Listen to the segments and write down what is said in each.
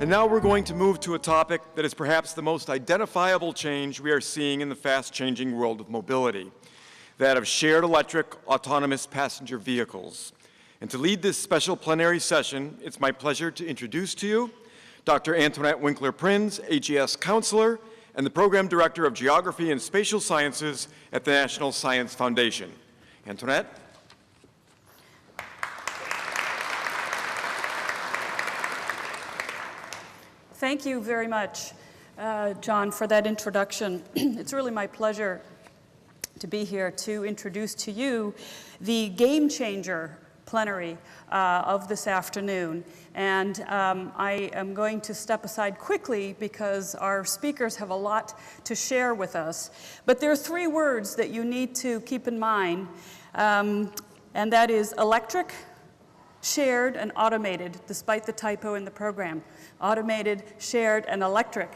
And now we're going to move to a topic that is perhaps the most identifiable change we are seeing in the fast-changing world of mobility, that of shared electric autonomous passenger vehicles. And to lead this special plenary session, it's my pleasure to introduce to you Dr. Antoinette WinklerPrins, AGS Counselor, and the Program Director of Geography and Spatial Sciences at the National Science Foundation. Antoinette? Thank you very much, John, for that introduction. It's really my pleasure to be here to introduce to you the Gamechanger plenary of this afternoon. And I am going to step aside quickly because our speakers have a lot to share with us. But there are three words that you need to keep in mind, and that is electric, shared, and automated, despite the typo in the program. Automated, shared, and electric.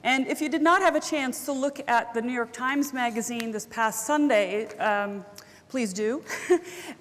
And if you did not have a chance to look at the New York Times Magazine this past Sunday, please do.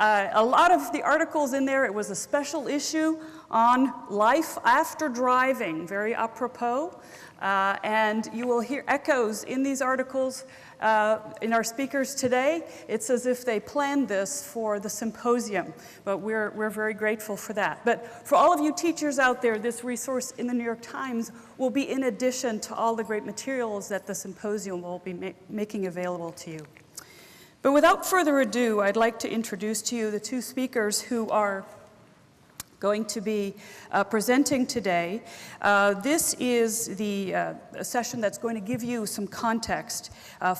A lot of the articles in there, it was a special issue on life after driving, very apropos. And you will hear echoes in these articles in our speakers today. It's as if they planned this for the symposium, but we're very grateful for that. But for all of you teachers out there, this resource in the New York Times will be in addition to all the great materials that the symposium will be making available to you. But without further ado, I'd like to introduce to you the two speakers who are going to be presenting today. This is the session that's going to give you some context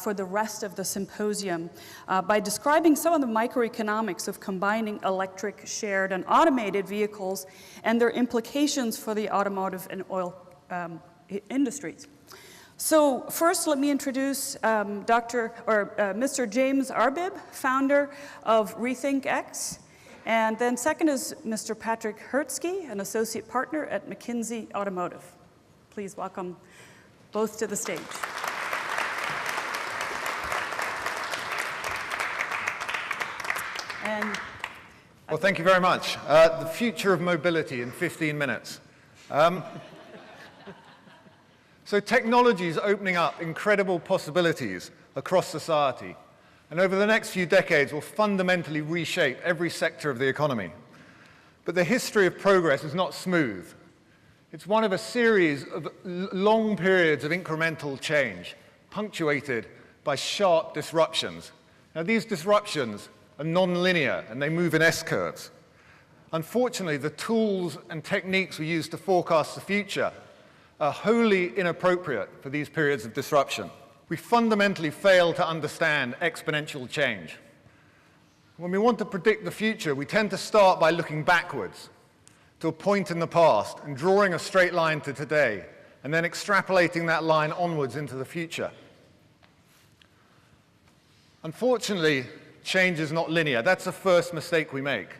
for the rest of the symposium by describing some of the microeconomics of combining electric, shared, and automated vehicles and their implications for the automotive and oil industries. So first, let me introduce Mr. James Arbib, founder of RethinkX. And then second is Mr. Patrick Hertzke, an associate partner at McKinsey Automotive. Please welcome both to the stage. Well, thank you very much. The future of mobility in 15 minutes. So technology is opening up incredible possibilities across society. And over the next few decades will fundamentally reshape every sector of the economy. But the history of progress is not smooth. It's one of a series of long periods of incremental change, punctuated by sharp disruptions. Now, these disruptions are non-linear, and they move in S-curves. Unfortunately, the tools and techniques we use to forecast the future are wholly inappropriate for these periods of disruption. We fundamentally fail to understand exponential change. When we want to predict the future, we tend to start by looking backwards to a point in the past and drawing a straight line to today, and then extrapolating that line onwards into the future. Unfortunately, change is not linear. That's the first mistake we make.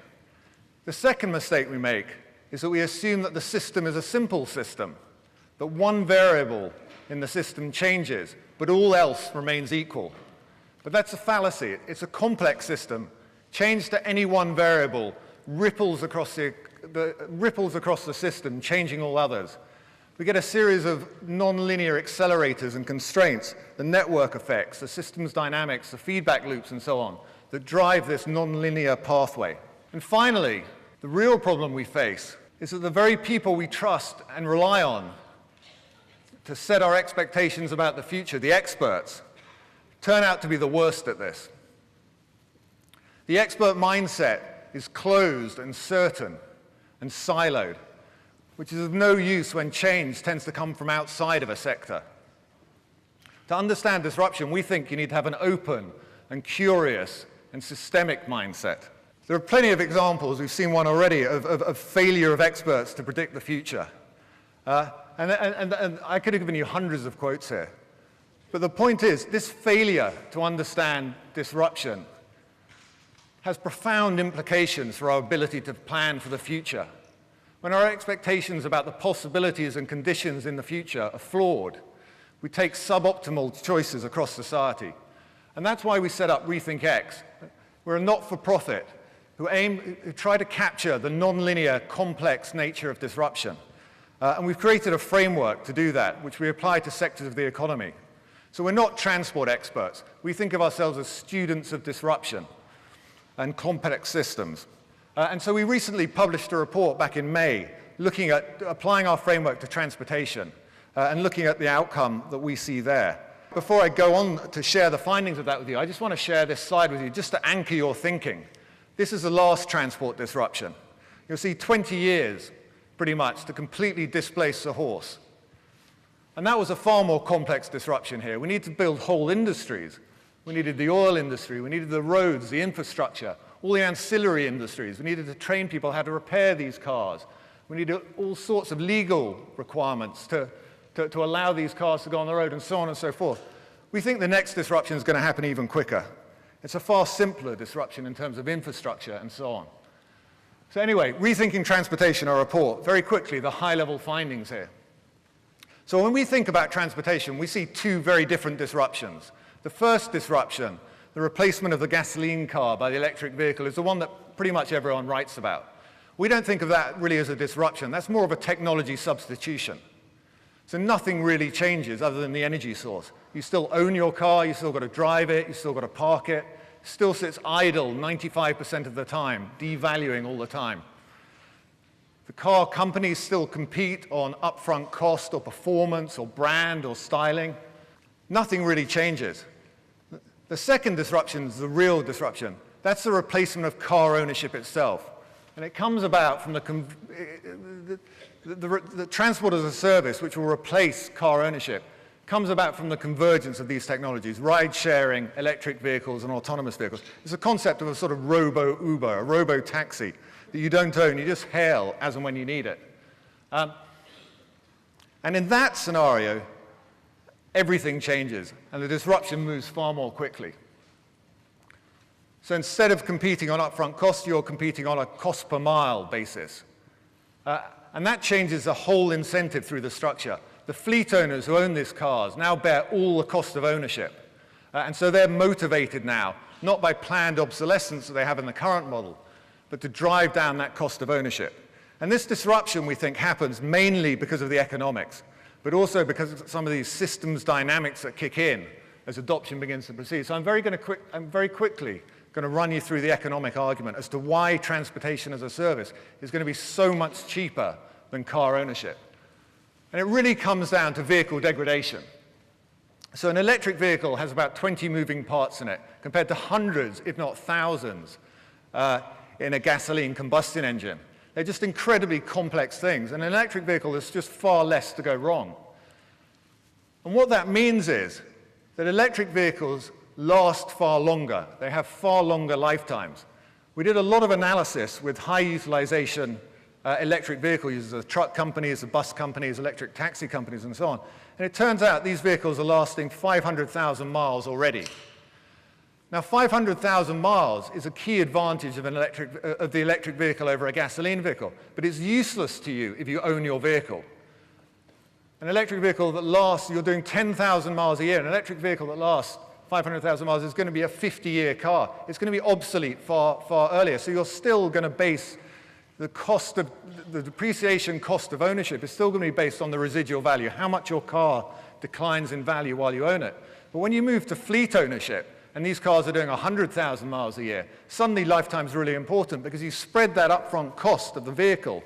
The second mistake we make is that we assume that the system is a simple system, that one variable in the system changes, but all else remains equal. But that's a fallacy. It's a complex system. Change to any one variable ripples across the system, changing all others. We get a series of non-linear accelerators and constraints, the network effects, the system's dynamics, the feedback loops, and so on, that drive this non-linear pathway. And finally, the real problem we face is that the very people we trust and rely on to set our expectations about the future, the experts, turn out to be the worst at this. The expert mindset is closed and certain and siloed, which is of no use when change tends to come from outside of a sector. To understand disruption, we think you need to have an open and curious and systemic mindset. There are plenty of examples, we've seen one already, of failure of experts to predict the future. And I could have given you hundreds of quotes here. But the point is, this failure to understand disruption has profound implications for our ability to plan for the future. When our expectations about the possibilities and conditions in the future are flawed, we take suboptimal choices across society. And that's why we set up RethinkX. We're a not-for-profit who try to capture the non-linear, complex nature of disruption And we've created a framework to do that, which we apply to sectors of the economy. So we're not transport experts. We think of ourselves as students of disruption and complex systems. And so we recently published a report back in May looking at applying our framework to transportation and looking at the outcome that we see there. Before I go on to share the findings of that with you, I just want to share this slide with you just to anchor your thinking. This is the last transport disruption. You'll see 20 years, pretty much, to completely displace the horse. And that was a far more complex disruption here. We need to build whole industries. We needed the oil industry, we needed the roads, the infrastructure, all the ancillary industries. We needed to train people how to repair these cars. We needed all sorts of legal requirements to allow these cars to go on the road and so on and so forth. We think the next disruption is going to happen even quicker. It's a far simpler disruption in terms of infrastructure and so on. So anyway, rethinking transportation, our report. Very quickly, the high-level findings here. So when we think about transportation, we see two very different disruptions. The first disruption, the replacement of the gasoline car by the electric vehicle, is the one that pretty much everyone writes about. We don't think of that really as a disruption. That's more of a technology substitution. So nothing really changes other than the energy source. You still own your car, you still got to drive it, you still got to park it. It still sits idle 95% of the time, devaluing all the time. The car companies still compete on upfront cost or performance or brand or styling. Nothing really changes. The second disruption is the real disruption. That's the replacement of car ownership itself. And it comes about from the transport as a service, which will replace car ownership, comes about from the convergence of these technologies, ride-sharing, electric vehicles, and autonomous vehicles. It's a concept of a sort of robo-Uber, a robo-taxi that you don't own, you just hail as and when you need it. And in that scenario, everything changes, and the disruption moves far more quickly. So instead of competing on upfront cost, you're competing on a cost per mile basis. And that changes the whole incentive through the structure. The fleet owners who own these cars now bear all the cost of ownership. And so they're motivated now, not by planned obsolescence that they have in the current model, but to drive down that cost of ownership. And this disruption, we think, happens mainly because of the economics, but also because of some of these systems dynamics that kick in as adoption begins to proceed. So I'm very quickly going to run you through the economic argument as to why transportation as a service is going to be so much cheaper than car ownership. And it really comes down to vehicle degradation. So an electric vehicle has about 20 moving parts in it, compared to hundreds, if not thousands, in a gasoline combustion engine. They're just incredibly complex things. And an electric vehicle, there's just far less to go wrong. And what that means is that electric vehicles last far longer. They have far longer lifetimes. We did a lot of analysis with high utilization electric vehicle users, the truck companies, the bus companies, electric taxi companies, and so on. And it turns out these vehicles are lasting 500,000 miles already. Now, 500,000 miles is a key advantage of the electric vehicle over a gasoline vehicle, but it's useless to you if you own your vehicle. An electric vehicle that lasts, you're doing 10,000 miles a year, an electric vehicle that lasts 500,000 miles is going to be a 50-year car. It's going to be obsolete far, far earlier. So you're still going to base the cost of, the depreciation cost of ownership is still going to be based on the residual value, how much your car declines in value while you own it. But when you move to fleet ownership, and these cars are doing 100,000 miles a year, suddenly lifetime is really important because you spread that upfront cost of the vehicle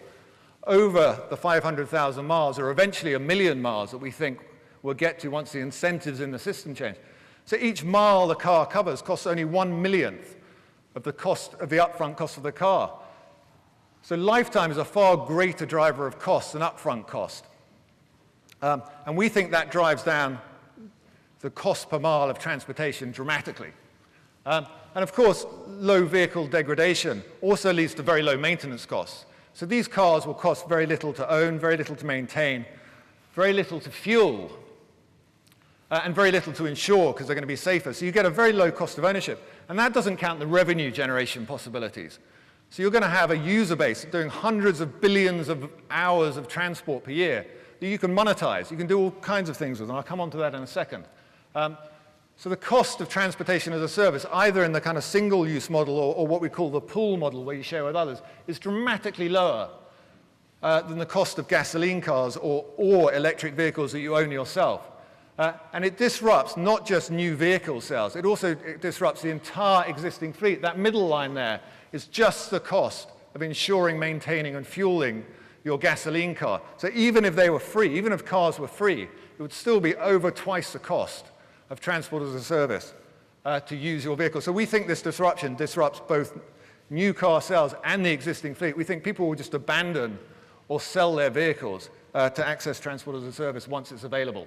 over the 500,000 miles, or eventually 1 million miles that we think we'll get to once the incentives in the system change. So each mile the car covers costs only 1/1,000,000th of the cost of the upfront cost of the car. So lifetime is a far greater driver of cost than upfront cost. And we think that drives down the cost per mile of transportation dramatically. And of course, low vehicle degradation also leads to very low maintenance costs. So these cars will cost very little to own, very little to maintain, very little to fuel, and very little to insure because they're going to be safer. So you get a very low cost of ownership. And that doesn't count the revenue generation possibilities. So you're going to have a user base doing hundreds of billions of hours of transport per year that you can monetize. You can do all kinds of things with, and I'll come on to that in a second. So the cost of transportation as a service, either in the kind of single-use model or what we call the pool model where you share with others, is dramatically lower than the cost of gasoline cars or electric vehicles that you own yourself. And it disrupts not just new vehicle sales, it disrupts the entire existing fleet. That middle line there is just the cost of insuring, maintaining, and fueling your gasoline car. So even if they were free, even if cars were free, it would still be over twice the cost of transport as a service to use your vehicle. So we think this disruption disrupts both new car sales and the existing fleet. We think people will just abandon or sell their vehicles to access transport as a service once it's available.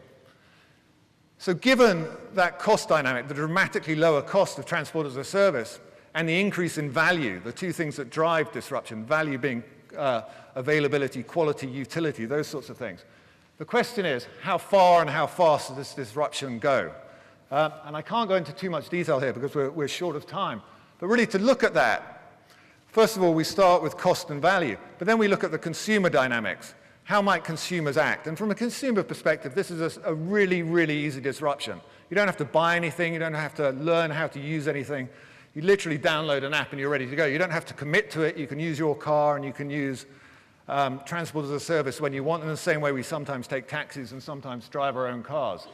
So given that cost dynamic, the dramatically lower cost of transport as a service, and the increase in value, the two things that drive disruption, value being availability, quality, utility, those sorts of things. The question is, how far and how fast does this disruption go? And I can't go into too much detail here because we're short of time. But really, to look at that, first of all, we start with cost and value. But then we look at the consumer dynamics. How might consumers act? And from a consumer perspective, this is a really, really easy disruption. You don't have to buy anything. You don't have to learn how to use anything. You literally download an app and you're ready to go. You don't have to commit to it. You can use your car and you can use transport as a service when you want, in the same way we sometimes take taxis and sometimes drive our own cars.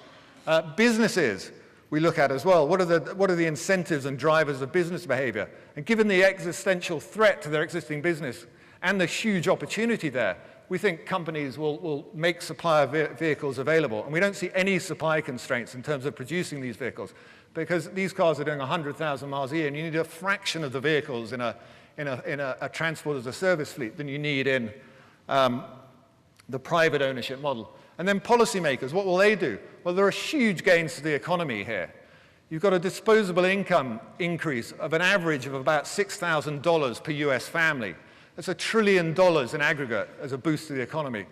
Businesses we look at as well. What are the incentives and drivers of business behavior? And given the existential threat to their existing business and the huge opportunity there, we think companies will make supplier vehicles available. And we don't see any supply constraints in terms of producing these vehicles, because these cars are doing 100,000 miles a year, and you need a fraction of the vehicles in a transport as a service fleet than you need in the private ownership model. And then policymakers, what will they do? Well, there are huge gains to the economy here. You've got a disposable income increase of an average of about $6,000 per US family. That's $1 trillion in aggregate as a boost to the economy.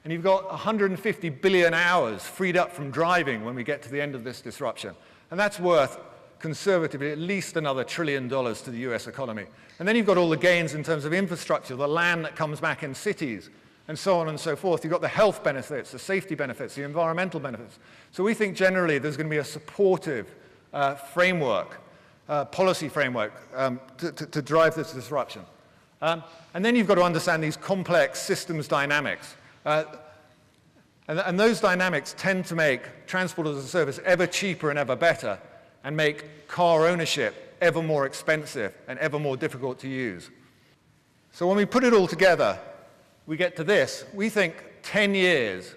And you've got 150 billion hours freed up from driving when we get to the end of this disruption. And that's worth, conservatively, at least another $1 trillion to the US economy. And then you've got all the gains in terms of infrastructure, the land that comes back in cities, and so on and so forth. You've got the health benefits, the safety benefits, the environmental benefits. So we think generally there's going to be a supportive framework, policy framework to drive this disruption. And then you've got to understand these complex systems dynamics. And those dynamics tend to make transport as a service ever cheaper and ever better, and make car ownership ever more expensive and ever more difficult to use. So when we put it all together, we get to this. We think 10 years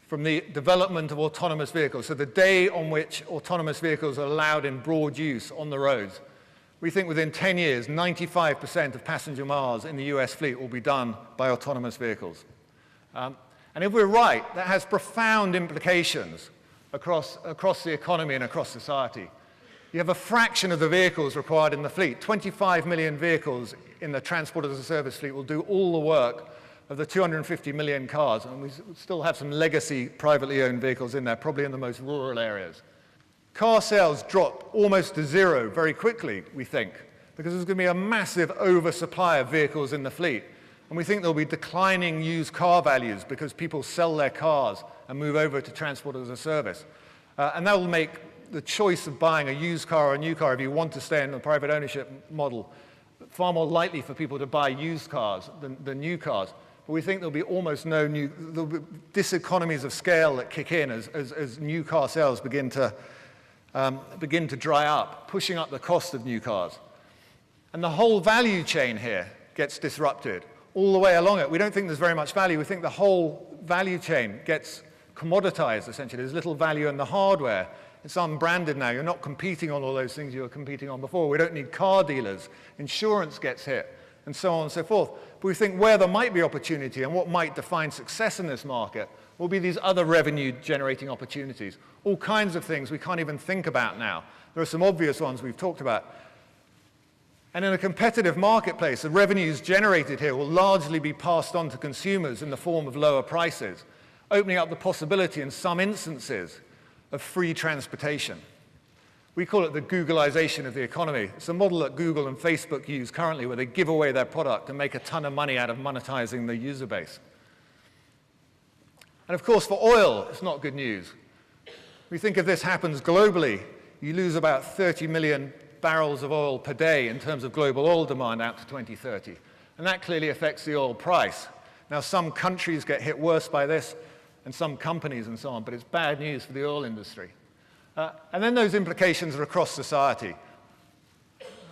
from the development of autonomous vehicles, so the day on which autonomous vehicles are allowed in broad use on the roads, we think within 10 years, 95% of passenger miles in the US fleet will be done by autonomous vehicles. And if we're right, that has profound implications across the economy and across society. You have a fraction of the vehicles required in the fleet. 25 million vehicles in the transport as a service fleet will do all the work of the 250 million cars. And we still have some legacy privately owned vehicles in there, probably in the most rural areas. Car sales drop almost to zero very quickly, we think, because there's going to be a massive oversupply of vehicles in the fleet. And we think there'll be declining used car values because people sell their cars and move over to transport as a service. And that will make the choice of buying a used car or a new car, if you want to stay in the private ownership model, far more likely for people to buy used cars than new cars. But we think there'll be almost no new, there'll be diseconomies of scale that kick in as new car sales begin to dry up, pushing up the cost of new cars. And the whole value chain here gets disrupted all the way along it. We don't think there's very much value. We think the whole value chain gets commoditized, essentially. There's little value in the hardware. It's unbranded now. You're not competing on all those things you were competing on before. We don't need car dealers. Insurance gets hit, and so on and so forth. But we think where there might be opportunity and what might define success in this market will be these other revenue-generating opportunities. All kinds of things we can't even think about now. There are some obvious ones we've talked about. And in a competitive marketplace, the revenues generated here will largely be passed on to consumers in the form of lower prices, opening up the possibility in some instances of free transportation. We call it the Googleization of the economy. It's a model that Google and Facebook use currently, where they give away their product and make a ton of money out of monetizing the user base. And of course, for oil, it's not good news. We think if this happens globally, you lose about 30 million barrels of oil per day in terms of global oil demand out to 2030. And that clearly affects the oil price. Now, some countries get hit worse by this, and some companies and so on, but it's bad news for the oil industry. And then those implications are across society.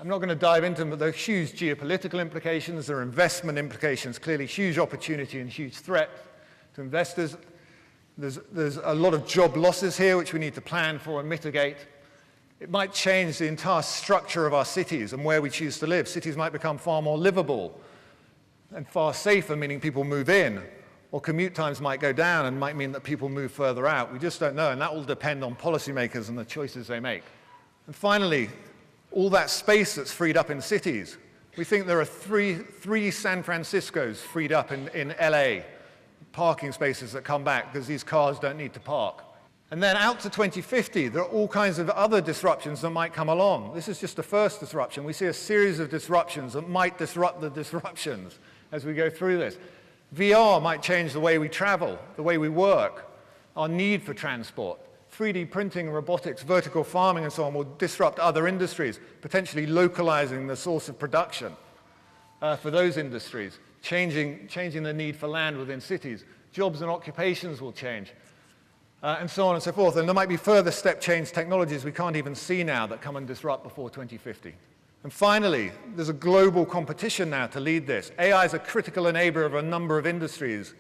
I'm not going to dive into them, but there are huge geopolitical implications, there are investment implications, clearly huge opportunity and huge threat to investors. There's a lot of job losses here, which we need to plan for and mitigate. It might change the entire structure of our cities and where we choose to live. Cities might become far more livable and far safer, meaning people move in, or commute times might go down and might mean that people move further out. We just don't know, and that will depend on policymakers and the choices they make. And finally, all that space that's freed up in cities. We think there are three San Franciscos freed up in LA, parking spaces that come back because these cars don't need to park. And then out to 2050, there are all kinds of other disruptions that might come along. This is just the first disruption. We see a series of disruptions that might disrupt the disruptions as we go through this. VR might change the way we travel, the way we work, our need for transport. 3D printing, robotics, vertical farming, and so on will disrupt other industries, potentially localizing the source of production for those industries, changing the need for land within cities. Jobs and occupations will change, and so on and so forth. And there might be further step change technologies we can't even see now that come and disrupt before 2050. And finally, there's a global competition now to lead this. AI is a critical enabler of a number of industries.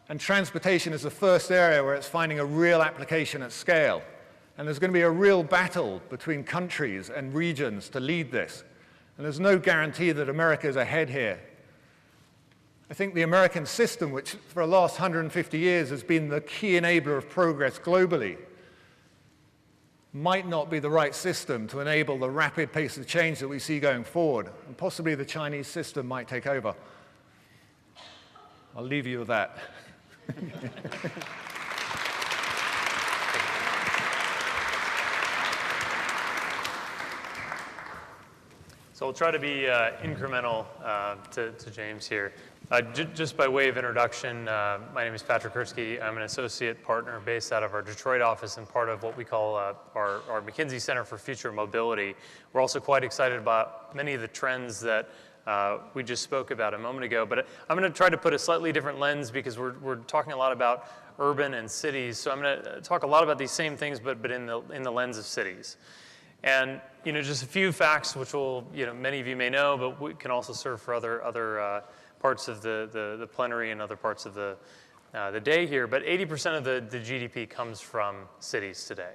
And transportation is the first area where it's finding a real application at scale. And there's going to be a real battle between countries and regions to lead this. And there's no guarantee that America is ahead here. I think the American system, which for the last 150 years has been the key enabler of progress globally, might not be the right system to enable the rapid pace of change that we see going forward. And possibly the Chinese system might take over. I'll leave you with that. So we'll try to be incremental to James here. Just by way of introduction, my name is Patrick Kirksey. I'm an associate partner based out of our Detroit office and part of what we call our McKinsey Center for Future Mobility. We're also quite excited about many of the trends that we just spoke about a moment ago, but I'm going to try to put a slightly different lens because we're talking a lot about urban and cities. So I'm going to talk a lot about these same things, but in the lens of cities. And just a few facts, which will many of you may know, but we can also serve for other parts of the plenary and other parts of the day here. But 80% of the GDP comes from cities today.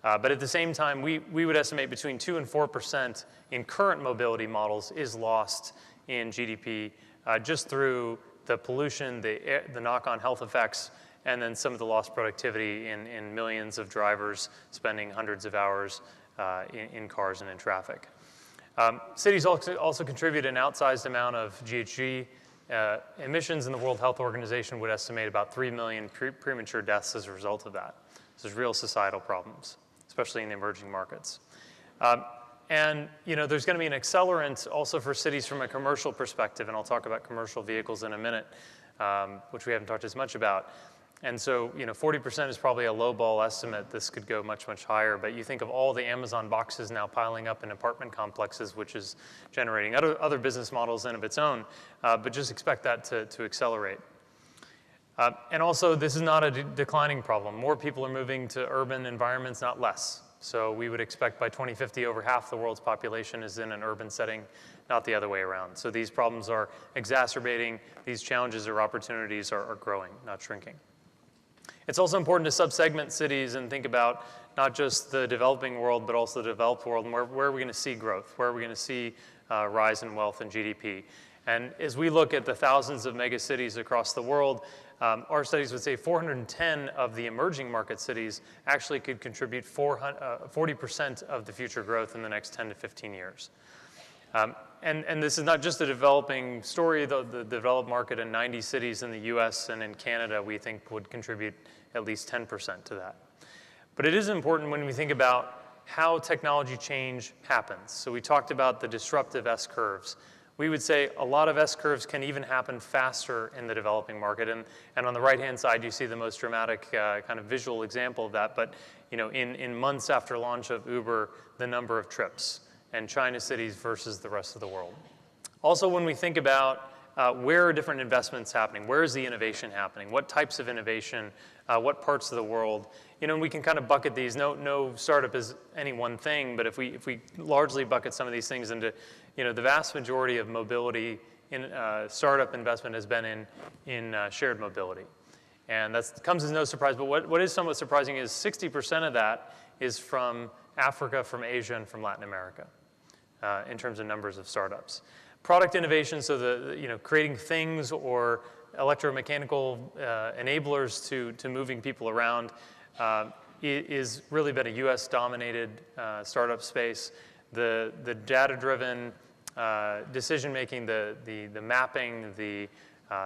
But at the same time, we would estimate between 2 and 4% in current mobility models is lost in GDP just through the pollution, the knock-on health effects, and then some of the lost productivity in millions of drivers spending hundreds of hours in cars and in traffic. Cities also contribute an outsized amount of GHG emissions, and the World Health Organization would estimate about 3 million premature deaths as a result of that. So there's real societal problems, especially in the emerging markets. And there's going to be an accelerant also for cities from a commercial perspective, and I'll talk about commercial vehicles in a minute, which we haven't talked as much about. And so 40% is probably a low ball estimate. This could go much, much higher. But you think of all the Amazon boxes now piling up in apartment complexes, which is generating other business models in of its own. But just expect that to accelerate. And also, this is not a declining problem. More people are moving to urban environments, not less. So we would expect by 2050, over half the world's population is in an urban setting, not the other way around. So these problems are exacerbating. These challenges or opportunities are growing, not shrinking. It's also important to subsegment cities and think about not just the developing world, but also the developed world, and where are we going to see growth? Where are we going to see rise in wealth and GDP? And as we look at the thousands of mega cities across the world, our studies would say 410 of the emerging market cities actually could contribute 40% of the future growth in the next 10 to 15 years. And this is not just a developing story. The developed market in 90 cities in the US and in Canada, we think would contribute at least 10% to that. But it is important when we think about how technology change happens. So we talked about the disruptive S-curves. We would say a lot of S-curves can even happen faster in the developing market. And on the right-hand side, you see the most dramatic kind of visual example of that. But in months after launch of Uber, the number of trips and China cities versus the rest of the world. Also, when we think about where are different investments happening? Where is the innovation happening? What types of innovation? What parts of the world? And we can kind of bucket these. No startup is any one thing, but if we largely bucket some of these things into, the vast majority of mobility in startup investment has been in shared mobility. And that comes as no surprise, but what is somewhat surprising is 60% of that is from Africa, from Asia, and from Latin America in terms of numbers of startups. Product innovation, so creating things or electromechanical enablers to moving people around is really been a US-dominated startup space. The data-driven decision-making, the mapping, the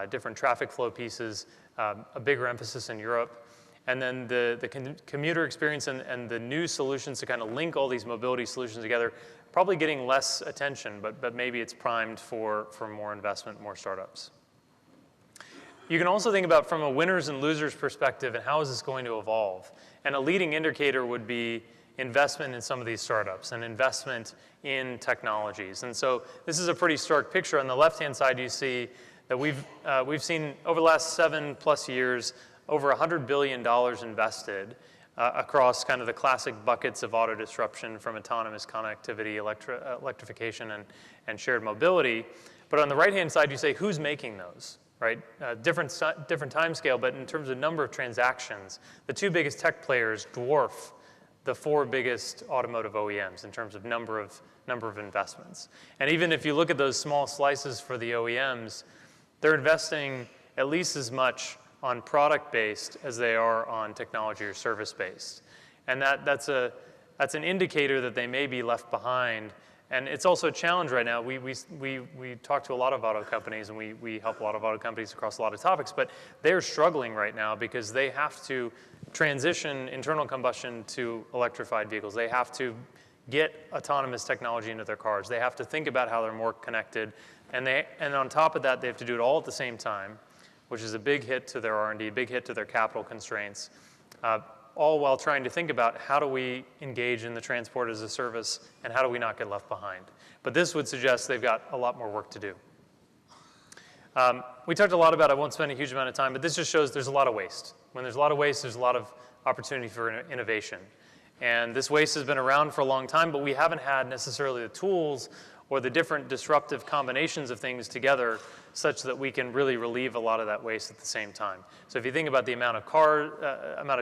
different traffic flow pieces, a bigger emphasis in Europe. And then the commuter experience and the new solutions to kind of link all these mobility solutions together, probably getting less attention, but maybe it's primed for more investment, more startups. You can also think about from a winners and losers perspective and how is this going to evolve. And a leading indicator would be investment in some of these startups and investment in technologies. And so this is a pretty stark picture. On the left-hand side, you see that we've seen over the last 7+ years, over $100 billion invested across kind of the classic buckets of auto disruption from autonomous connectivity, electrification, and shared mobility. But on the right-hand side, you say, who's making those, right? Different time scale, but in terms of number of transactions, the two biggest tech players dwarf the four biggest automotive OEMs in terms of number of investments. And even if you look at those small slices for the OEMs, they're investing at least as much on product-based as they are on technology or service-based. And that's an indicator that they may be left behind. And it's also a challenge right now. We talk to a lot of auto companies, and we help a lot of auto companies across a lot of topics, but they're struggling right now because they have to transition internal combustion to electrified vehicles. They have to get autonomous technology into their cars. They have to think about how they're more connected. And on top of that, they have to do it all at the same time, which is a big hit to their R&D, big hit to their capital constraints, all while trying to think about how do we engage in the transport as a service and how do we not get left behind. But this would suggest they've got a lot more work to do. We talked a lot about, I won't spend a huge amount of time, but this just shows there's a lot of waste. When there's a lot of waste, there's a lot of opportunity for innovation. And this waste has been around for a long time, but we haven't had necessarily the tools or the different disruptive combinations of things together such that we can really relieve a lot of that waste at the same time. So if you think about the amount of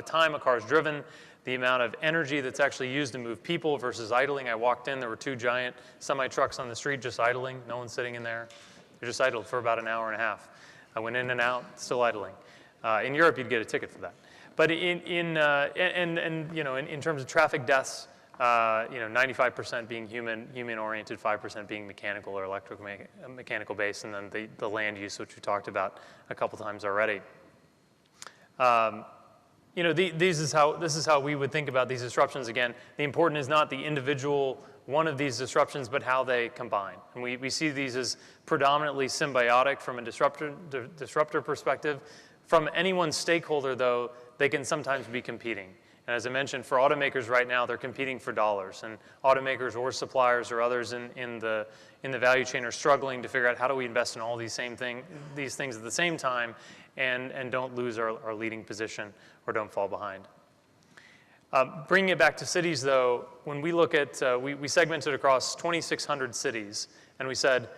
time a car is driven, the amount of energy that's actually used to move people versus idling. I walked in, there were 2 giant semi-trucks on the street just idling. No one's sitting in there. They're just idled for about an hour and a half. I went in and out, still idling. In Europe, you'd get a ticket for that. But in terms of traffic deaths, 95% being human-oriented, 5% being mechanical or electromechanical based, and then the land use, which we talked about a couple times already. This is how we would think about these disruptions. Again, the important is not the individual one of these disruptions, but how they combine. And we see these as predominantly symbiotic from a disruptor perspective. From any one stakeholder, though, they can sometimes be competing. And as I mentioned, for automakers right now, they're competing for dollars. And automakers or suppliers or others in the value chain are struggling to figure out how do we invest in all these things at the same time and don't lose our leading position or don't fall behind. Bringing it back to cities, though, when we look at, we segmented across 2,600 cities, and we said,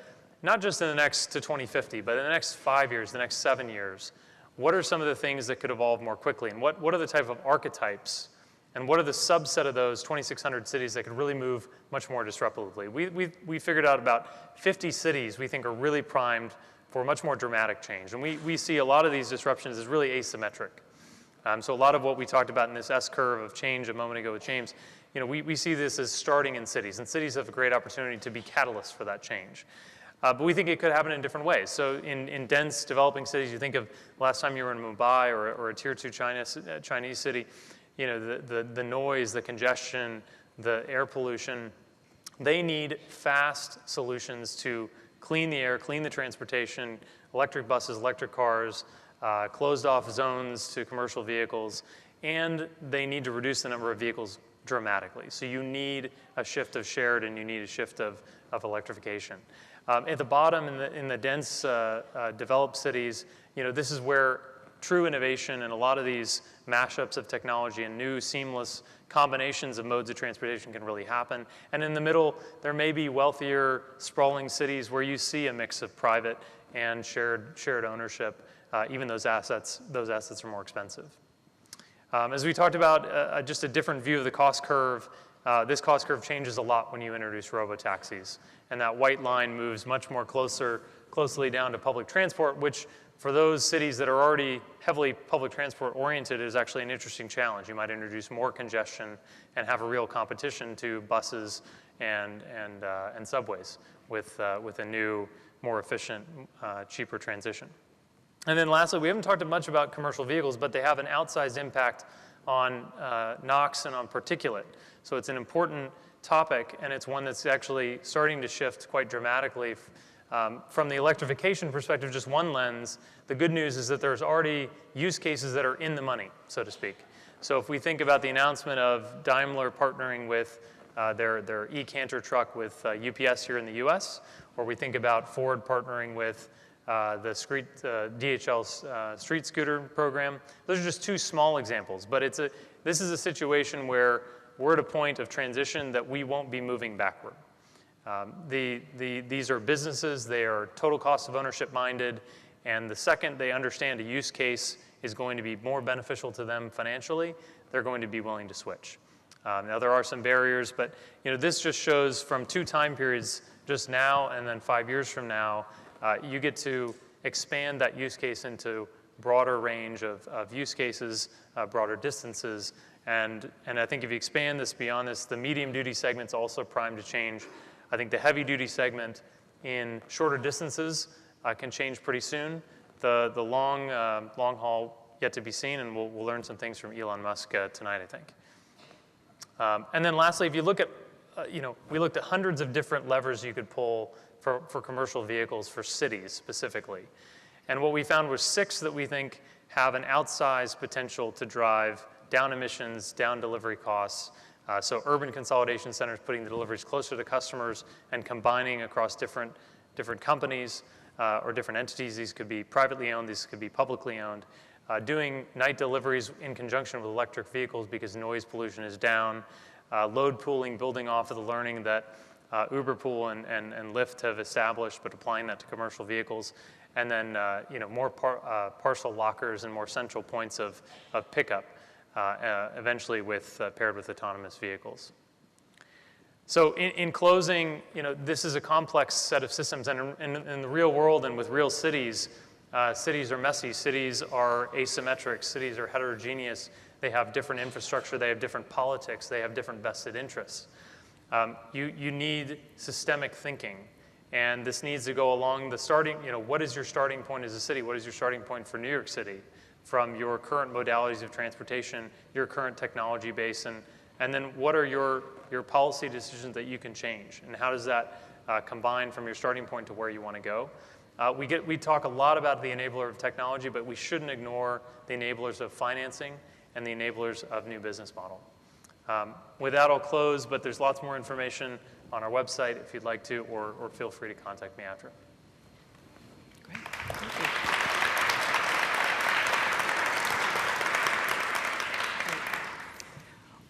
not just in the next to 2050, but in the next 5 years, the next 7 years, what are some of the things that could evolve more quickly? And what are the type of archetypes? And what are the subset of those 2,600 cities that could really move much more disruptively? We figured out about 50 cities we think are really primed for much more dramatic change. And we see a lot of these disruptions as really asymmetric. So a lot of what we talked about in this S-curve of change a moment ago with James, we see this as starting in cities. And cities have a great opportunity to be catalysts for that change. But we think it could happen in different ways. So in dense developing cities, you think of last time you were in Mumbai or a tier 2 Chinese city, the noise, the congestion, the air pollution, they need fast solutions to clean the air, clean the transportation, electric buses, electric cars, closed off zones to commercial vehicles, and they need to reduce the number of vehicles dramatically. So you need a shift of shared and you need a shift of electrification. At the bottom, in the dense developed cities, this is where true innovation and a lot of these mashups of technology and new seamless combinations of modes of transportation can really happen. And in the middle, there may be wealthier, sprawling cities where you see a mix of private and shared ownership. Even those assets are more expensive. As we talked about, just a different view of the cost curve. This cost curve changes a lot when you introduce robotaxis. And that white line moves much more closely down to public transport, which for those cities that are already heavily public transport oriented is actually an interesting challenge. You might introduce more congestion and have a real competition to buses and subways with a new, more efficient, cheaper transition. And then lastly, we haven't talked much about commercial vehicles, but they have an outsized impact on NOx and on particulate. So it's an important topic, and it's one that's actually starting to shift quite dramatically. From the electrification perspective, just one lens, the good news is that there's already use cases that are in the money, so to speak. So if we think about the announcement of Daimler partnering with their e-Canter truck with UPS here in the US, or we think about Ford partnering with the DHL's street scooter program, those are just two small examples. But this is a situation where we're at a point of transition that we won't be moving backward. These are businesses, they are total cost of ownership minded, and the second they understand a use case is going to be more beneficial to them financially, they're going to be willing to switch. Now there are some barriers, but this just shows from two time periods, just now and then 5 years from now, you get to expand that use case into broader range of use cases, broader distances, and I think if you expand this beyond this, the medium duty segment's also primed to change. I think the heavy-duty segment in shorter distances can change pretty soon. The long haul yet to be seen, and we'll learn some things from Elon Musk tonight, I think. And then lastly, if you look at, we looked at hundreds of different levers you could pull for commercial vehicles for cities specifically. And what we found was 6 that we think have an outsized potential to drive down emissions, down delivery costs. So urban consolidation centers putting the deliveries closer to customers and combining across different companies or different entities. These could be privately owned, these could be publicly owned. Doing night deliveries in conjunction with electric vehicles because noise pollution is down. Load pooling, building off of the learning that Uber Pool and Lyft have established, but applying that to commercial vehicles. And then more parcel lockers and more central points of pickup. Eventually paired with autonomous vehicles. So in closing, this is a complex set of systems, and in the real world and with real cities, cities are messy, cities are asymmetric, cities are heterogeneous, they have different infrastructure, they have different politics, they have different vested interests. You need systemic thinking, and this needs to go along the starting, what is your starting point as a city? What is your starting point for New York City? From your current modalities of transportation, your current technology base, and then what are your policy decisions that you can change, and how does that combine from your starting point to where you want to go? We talk a lot about the enabler of technology, but we shouldn't ignore the enablers of financing and the enablers of new business model. With that, I'll close, but there's lots more information on our website if you'd like to, or feel free to contact me after. Great, thank you.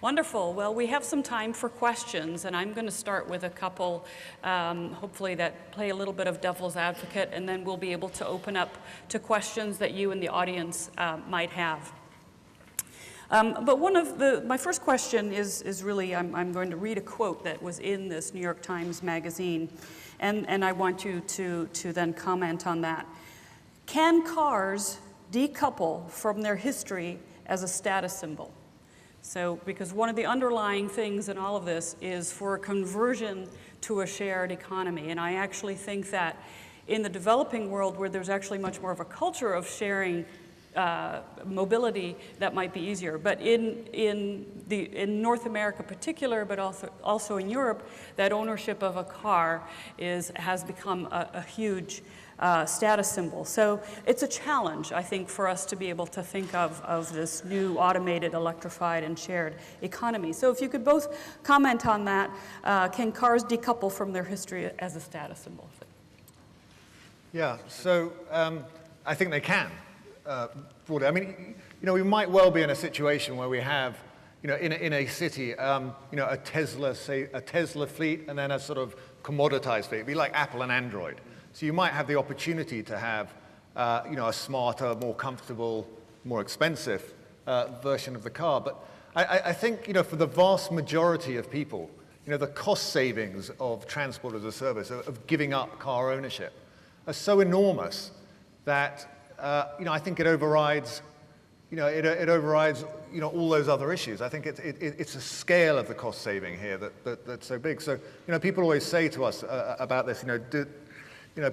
Wonderful. Well, we have some time for questions, and I'm going to start with a couple, hopefully that play a little bit of devil's advocate, and then we'll be able to open up to questions that you in the audience might have. But my first question is really, I'm going to read a quote that was in this New York Times magazine, and I want you to then comment on that. Can cars decouple from their history as a status symbol? So, because one of the underlying things in all of this is for a conversion to a shared economy. And I actually think that in the developing world, where there's actually much more of a culture of sharing mobility, that might be easier. But in North America in particular, but also in Europe, that ownership of a car has become a huge status symbol. So it's a challenge, I think, for us to be able to think of this new automated, electrified, and shared economy. So if you could both comment on that, can cars decouple from their history as a status symbol? Yeah, so I think they can. Broadly. I mean, we might well be in a situation where we have, in a city, a Tesla, say, a Tesla fleet, and then a sort of commoditized fleet. It'd be like Apple and Android. So you might have the opportunity to have, a smarter, more comfortable, more expensive version of the car. But I think, for the vast majority of people, the cost savings of transport as a service, of giving up car ownership, are so enormous that, I think it overrides, it overrides, all those other issues. I think it's a scale of the cost saving here that's so big. So, people always say to us about this,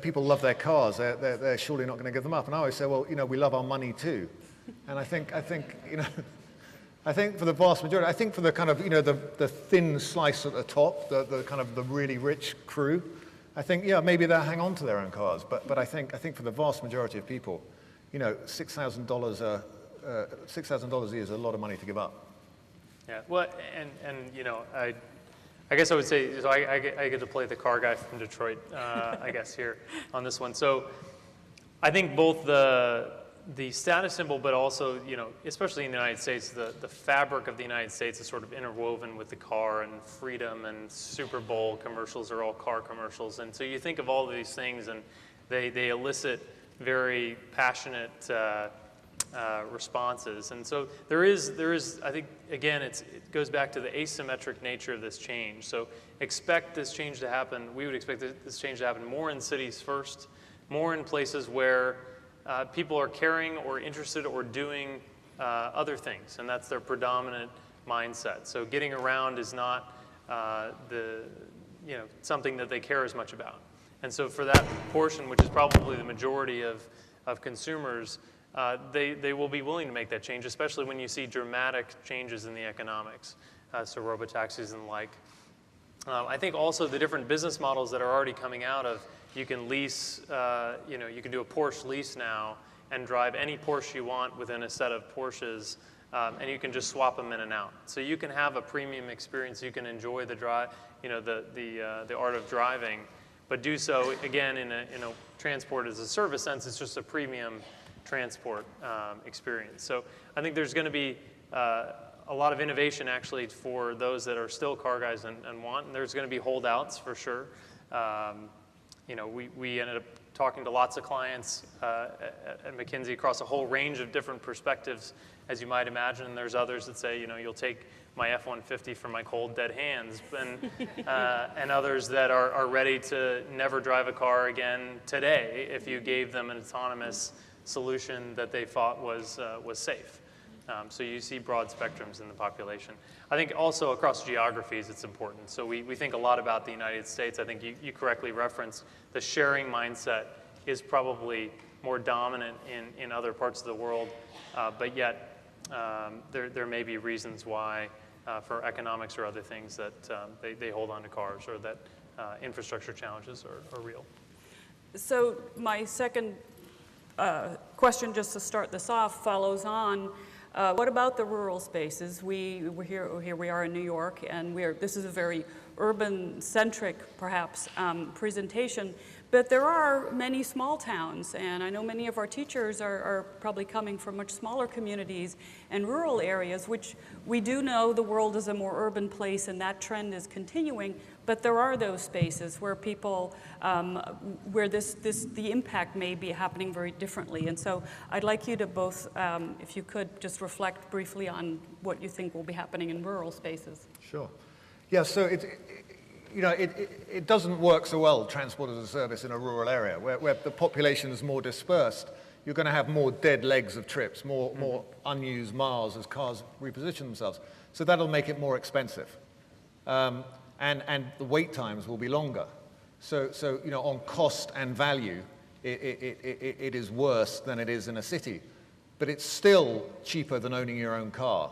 people love their cars. They're surely not going to give them up. And I always say, well, we love our money too. And I think, I think for the vast majority, I think for the kind of, the thin slice at the top, the kind of the really rich crew, I think, yeah, maybe they'll hang on to their own cars. But I think for the vast majority of people, $6,000 a year is a lot of money to give up. Yeah, well, I guess I would say, so I get to play the car guy from Detroit, I guess, here on this one. So I think both the status symbol, but also, especially in the United States, the fabric of the United States is sort of interwoven with the car, and freedom and Super Bowl commercials are all car commercials. And so you think of all of these things, and they elicit very passionate responses. And so there is, I think, again, it goes back to the asymmetric nature of this change. So expect this change to happen. We would expect this change to happen more in cities first, more in places where people are caring or interested or doing other things, and that's their predominant mindset. So getting around is not something that they care as much about. And so for that portion, which is probably the majority of consumers, they will be willing to make that change, especially when you see dramatic changes in the economics, so robotaxis and the like. I think also the different business models that are already coming out of, you can lease, you can do a Porsche lease now and drive any Porsche you want within a set of Porsches, and you can just swap them in and out. So you can have a premium experience. You can enjoy the drive, the art of driving, but do so again in a transport as a service sense. It's just a premium transport experience. So I think there's going to be a lot of innovation actually for those that are still car guys and want, and there's going to be holdouts for sure. We ended up talking to lots of clients at McKinsey across a whole range of different perspectives, as you might imagine. And there's others that say, you'll take my F-150 for my cold, dead hands, and others that are ready to never drive a car again today if you gave them an autonomous solution that they thought was safe. So you see broad spectrums in the population. I think also across geographies it's important. So we think a lot about the United States. I think you correctly referenced the sharing mindset is probably more dominant in other parts of the world, but yet there may be reasons why for economics or other things that they hold on to cars, or that infrastructure challenges are real. So my second question, just to start this off, follows on. What about the rural spaces? Here we are in New York, and this is a very urban-centric, perhaps, presentation. But there are many small towns, and I know many of our teachers are probably coming from much smaller communities and rural areas, which we do know the world is a more urban place, and that trend is continuing. But there are those spaces where people, where the impact may be happening very differently. And so I'd like you to both, if you could, just reflect briefly on what you think will be happening in rural spaces. Sure. Yeah, so it doesn't work so well, transport as a service, in a rural area where the population is more dispersed. You're going to have more dead legs of trips, more unused miles as cars reposition themselves. So that'll make it more expensive. And the wait times will be longer. So on cost and value, it is worse than it is in a city. But it's still cheaper than owning your own car.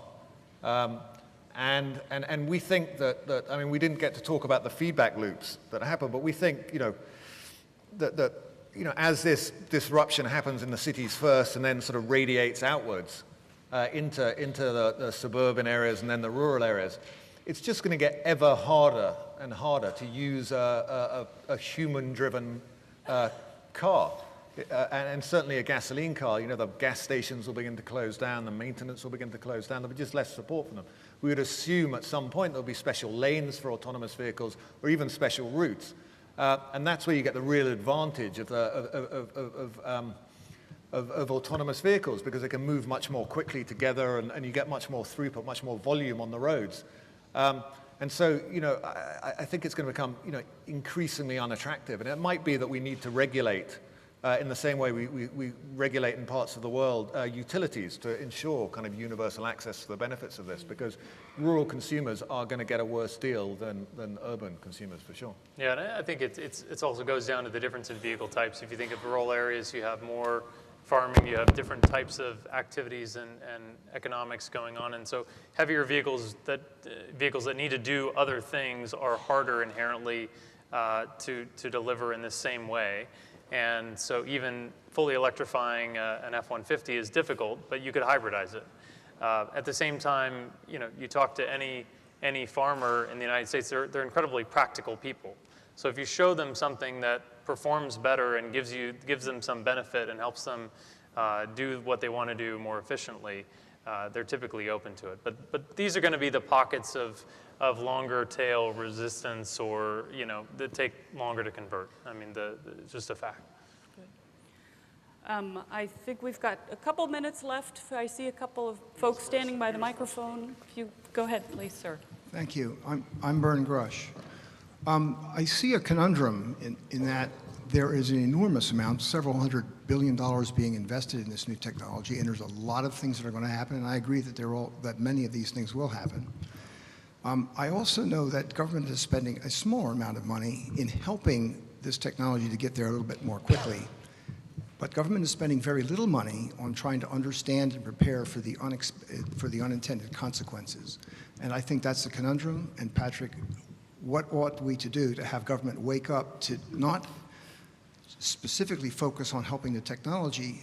And we think that I mean, we didn't get to talk about the feedback loops that happen, but we think, that as this disruption happens in the cities first and then sort of radiates outwards into the suburban areas and then the rural areas, it's just going to get ever harder and harder to use a human-driven car. And certainly a gasoline car, you know, the gas stations will begin to close down, the maintenance will begin to close down, there'll be just less support for them. We would assume at some point there'll be special lanes for autonomous vehicles or even special routes. And that's where you get the real advantage of autonomous vehicles, because they can move much more quickly together, and you get much more throughput, much more volume on the roads. And so, you know, I think it's going to become, you know, increasingly unattractive. And it might be that we need to regulate in the same way we regulate in parts of the world utilities to ensure kind of universal access to the benefits of this, because rural consumers are going to get a worse deal than urban consumers, for sure. Yeah, and I think it also goes down to the difference in vehicle types. If you think of rural areas, you have more farming, you have different types of activities and economics going on, and so heavier vehicles that need to do other things are harder inherently to deliver in the same way. And so even fully electrifying an F-150 is difficult, but you could hybridize it. At the same time, you know, you talk to any farmer in the United States, they're incredibly practical people. So if you show them something that performs better and gives them some benefit and helps them do what they want to do more efficiently, they're typically open to it. But these are going to be the pockets of longer tail resistance, or, you know, that take longer to convert. I mean, it's just a fact. Good. I think we've got a couple minutes left. I see a couple of folks standing by the microphone. If you go ahead, please, sir. Thank you. I'm Bern Grush. I see a conundrum in that there is an enormous amount, several $100 billion being invested in this new technology, and there's a lot of things that are going to happen, and I agree that that many of these things will happen. I also know that government is spending a smaller amount of money in helping this technology to get there a little bit more quickly, but government is spending very little money on trying to understand and prepare for the unintended consequences. And I think that's the conundrum. And Patrick, what ought we to do to have government wake up to not specifically focus on helping the technology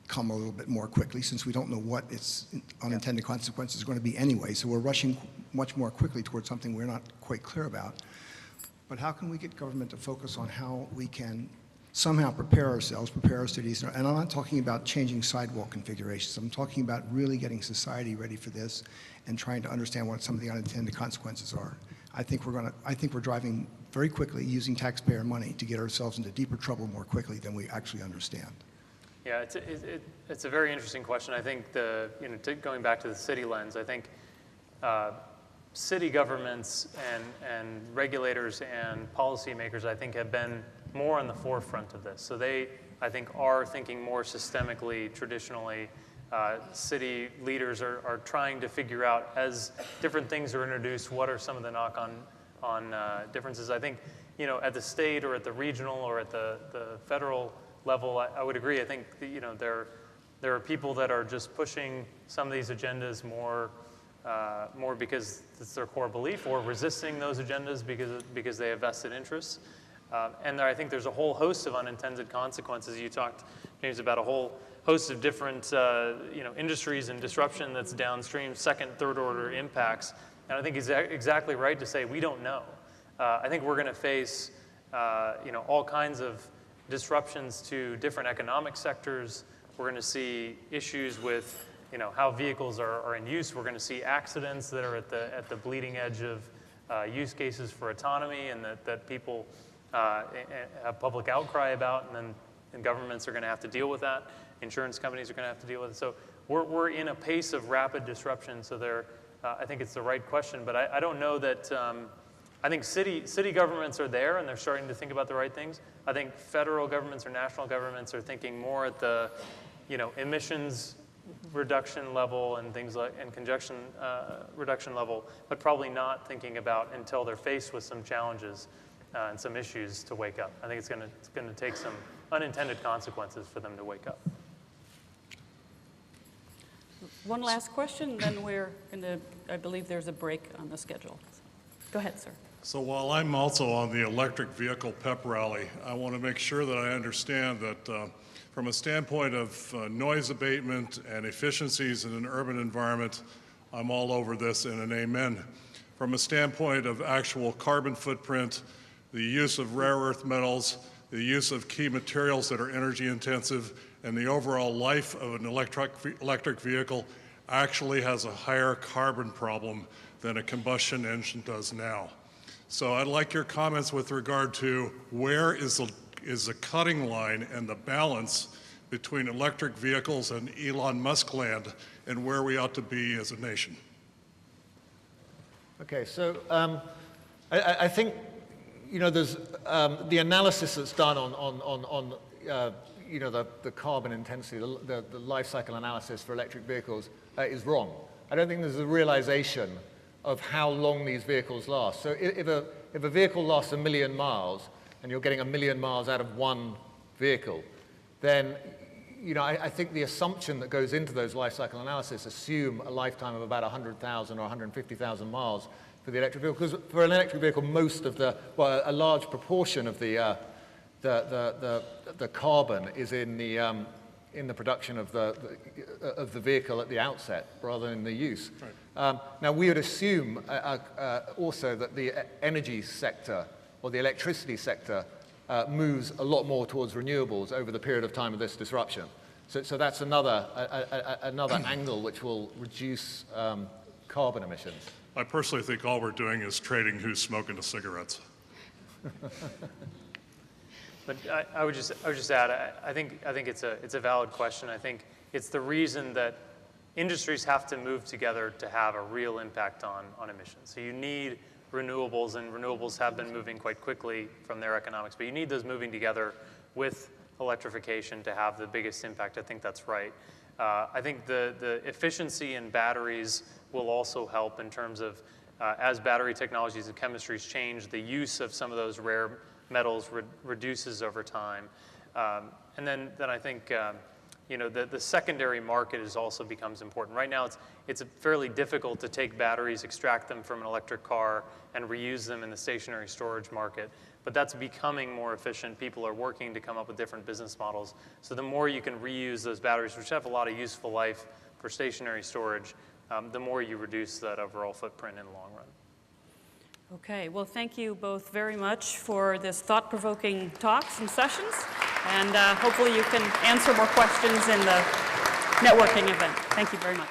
come a little bit more quickly, since we don't know what its unintended consequences are going to be anyway, so we're rushing much more quickly towards something we're not quite clear about. But how can we get government to focus on how we can somehow prepare our cities, and I'm not talking about changing sidewalk configurations, I'm talking about really getting society ready for this and trying to understand what some of the unintended consequences are. I think we're driving very quickly using taxpayer money to get ourselves into deeper trouble more quickly than we actually understand. Yeah, it's a very interesting question. I think going back to the city lens, I think city governments and regulators and policymakers, I think, have been more on the forefront of this. So they, I think, are thinking more systemically, traditionally. City leaders are trying to figure out, as different things are introduced, what are some of the knock-on differences. I think, you know, at the state or at the regional or at the federal level, I would agree. I think that, you know, there are people that are just pushing some of these agendas more because it's their core belief, or resisting those agendas because they have vested interests. And I think there's a whole host of unintended consequences. You talked, James, about a whole host of different industries and disruption that's downstream, second, third order impacts. And I think he's exactly right to say we don't know. I think we're going to face all kinds of disruptions to different economic sectors. We're going to see issues with how vehicles are in use. We're going to see accidents that are at the bleeding edge of use cases for autonomy, and that people have public outcry about, and governments are going to have to deal with that. Insurance companies are going to have to deal with it. So we're in a pace of rapid disruption. So I think it's the right question, but I don't know that. I think city governments are there, and they're starting to think about the right things. I think federal governments or national governments are thinking more at the emissions reduction level and things like, and congestion reduction level, but probably not thinking about until they're faced with some challenges and some issues to wake up. I think it's going to take some unintended consequences for them to wake up. One last question, then we're going to, I believe there's a break on the schedule. Go ahead, sir. So while I'm also on the electric vehicle pep rally, I want to make sure that I understand that from a standpoint of noise abatement and efficiencies in an urban environment, I'm all over this and an amen. From a standpoint of actual carbon footprint, the use of rare earth metals, the use of key materials that are energy intensive, and the overall life of an electric vehicle actually has a higher carbon problem than a combustion engine does now. So I'd like your comments with regard to where is the cutting line and the balance between electric vehicles and Elon Musk land, and where we ought to be as a nation. Okay, so I think, you know, there's the analysis that's done on you know, the carbon intensity, the life cycle analysis for electric vehicles is wrong. I don't think there's a realization of how long these vehicles last. So if a vehicle lasts 1 million miles and you're getting 1 million miles out of one vehicle, then, you know, I think the assumption that goes into those life cycle analysis assume a lifetime of about 100,000 or 150,000 miles for the electric vehicle. Because for an electric vehicle, most of the, well, a large proportion of the carbon is in the production of the vehicle at the outset, rather than the use. Right. Now, we would assume also that the energy sector or the electricity sector moves a lot more towards renewables over the period of time of this disruption. So that's another angle which will reduce carbon emissions. I personally think all we're doing is trading who's smoking the cigarettes. But I would just add, I think it's a valid question. I think it's the reason that industries have to move together to have a real impact on emissions. So you need renewables, and renewables have been moving quite quickly from their economics, but you need those moving together with electrification to have the biggest impact. I think that's right. I think the efficiency in batteries will also help in terms of as battery technologies and chemistries change, the use of some of those rare metals reduces over time. And then I think you know, the secondary market also becomes important. Right now, it's fairly difficult to take batteries, extract them from an electric car, and reuse them in the stationary storage market. But that's becoming more efficient. People are working to come up with different business models. So the more you can reuse those batteries, which have a lot of useful life for stationary storage, the more you reduce that overall footprint in the long run. Okay, well, thank you both very much for this thought-provoking talks and sessions, and hopefully you can answer more questions in the networking event. Thank you very much.